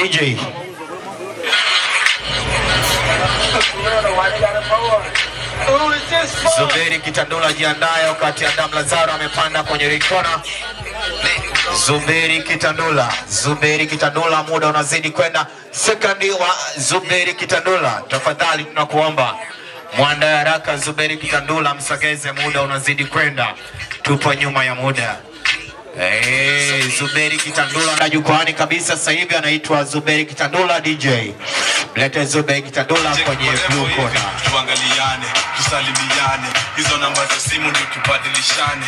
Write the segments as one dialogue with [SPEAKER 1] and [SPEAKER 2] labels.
[SPEAKER 1] DJ. Zuberi Kitandula jiandae wakati Adam Lazaro amepanda kwenye rikona. Zuberi Kitandula, muda unazidi kwenda. Second wa Zuberi Kitandula, tafadhali tunakuomba muandae haraka. Zuberi Kitandula msogeze, muda unazidi kwenda, tupo nyuma ya muda. Zuberi Kitandula na jukwani kabisa sasa hivi, anaitwa Zuberi Kitandula. DJ lete Zuberi Kitandula kwenye blue corner.
[SPEAKER 2] Tuangaliane, tusalimiane, hizo namba za simu ndio tubadilishane.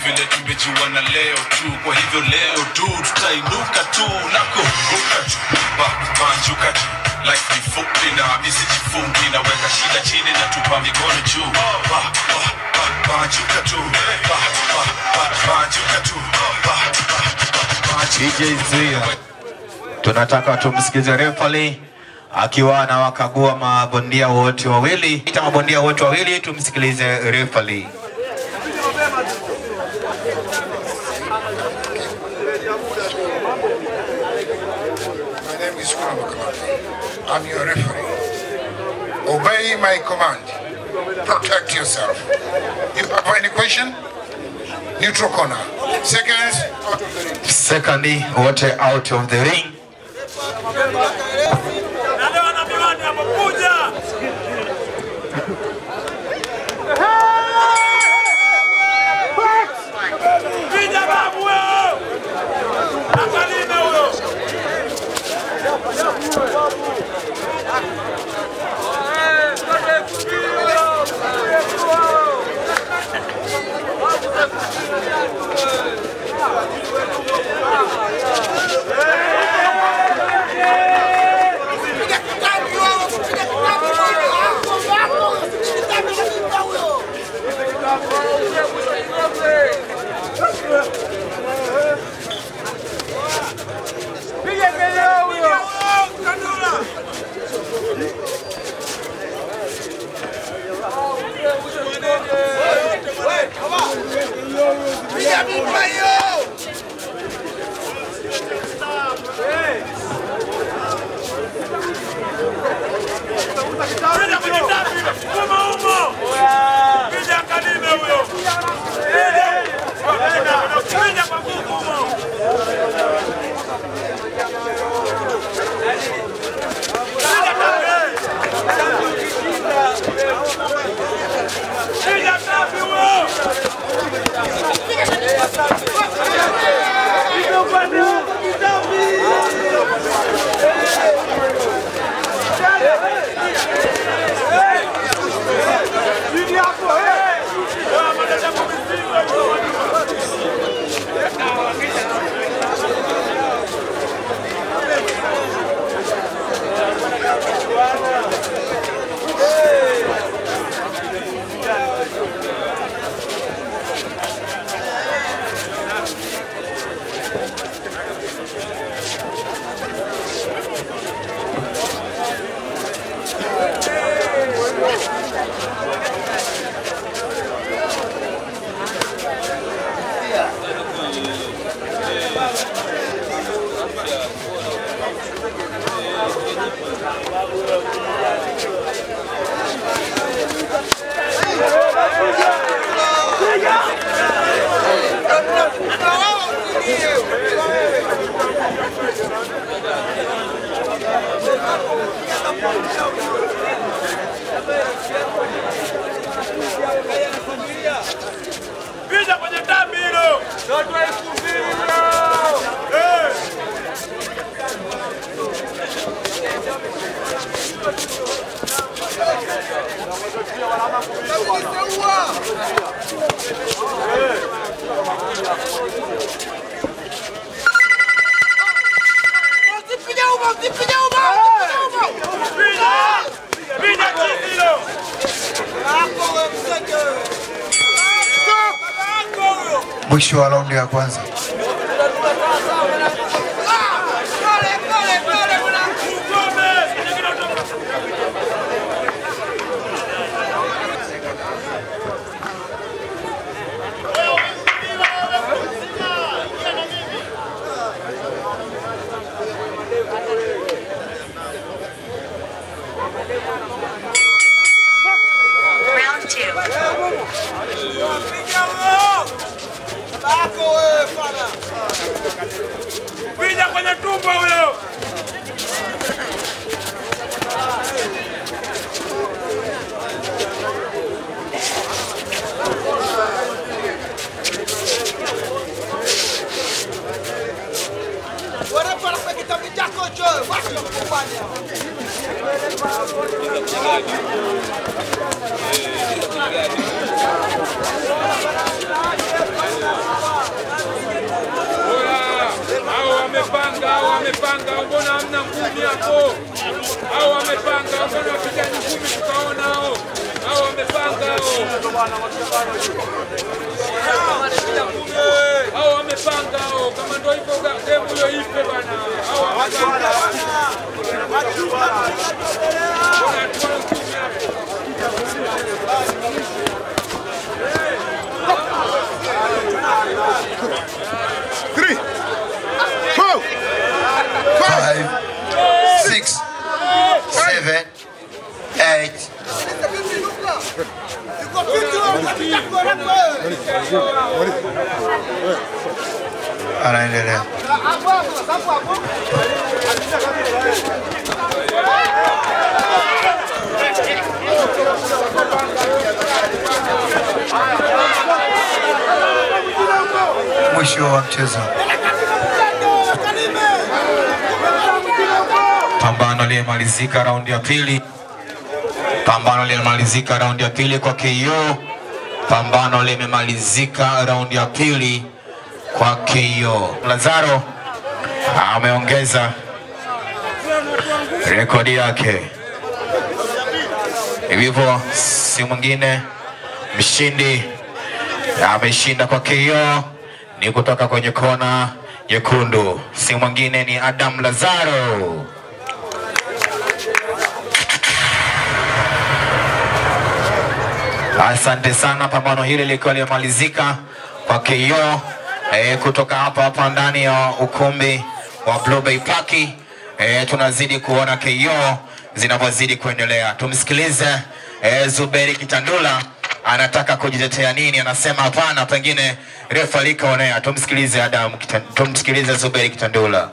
[SPEAKER 2] Vile tumejuana leo tu, kwa hivyo leo tu tutainuka tu nako ukatu banjuka tu. Life ni fupi na mimi sijifungi, naweka shida chini na tupa mikono juu. Banjuka tu, banjuka tu.
[SPEAKER 1] DJ Zia, tunataka tumsikize referee akiwa anawakagua mabondia wote wawili. Tumsikilize referee.
[SPEAKER 3] My name is Kurama. I'm your referee. Obey my command. Protect yourself. You have any question? Neutral corner.
[SPEAKER 1] Secondly, water out of the ring.
[SPEAKER 3] Mwisho wa raundi ya kwanza.
[SPEAKER 4] Wamepanga, mbona hamna ngumi hapo? Hao wamepanga, mbona wapigani ngumi tukaona hao? Hao wamepanga hao wamepanga hao, kama ndio hivyo demu hiyo ipe bana. Hao wamepanga.
[SPEAKER 3] Three, 4, 5, 6,
[SPEAKER 1] 7, 8. Anaendelea. Mwisho wa mchezo. Pambano limemalizika raundi ya pili. Pambano limemalizika raundi ya pili kwa KO. Pambano limemalizika raundi ya pili kwa KO. Lazaro ameongeza rekodi yake. Hivyo si mwingine mshindi ameshinda kwa KO ni kutoka kwenye kona nyekundu. Si mwingine ni Adam Lazaro. Asante sana, pambano hili likiwa limemalizika kwa KO kutoka hapa ndani ya ukumbi wa Blue Bay Park. Tunazidi kuona KO zinavyozidi kuendelea. Tumsikilize Zuberi Kitandula anataka kujitetea nini, anasema hapana, pengine refa likaonea. Tumsikilize Zuberi Kitandula.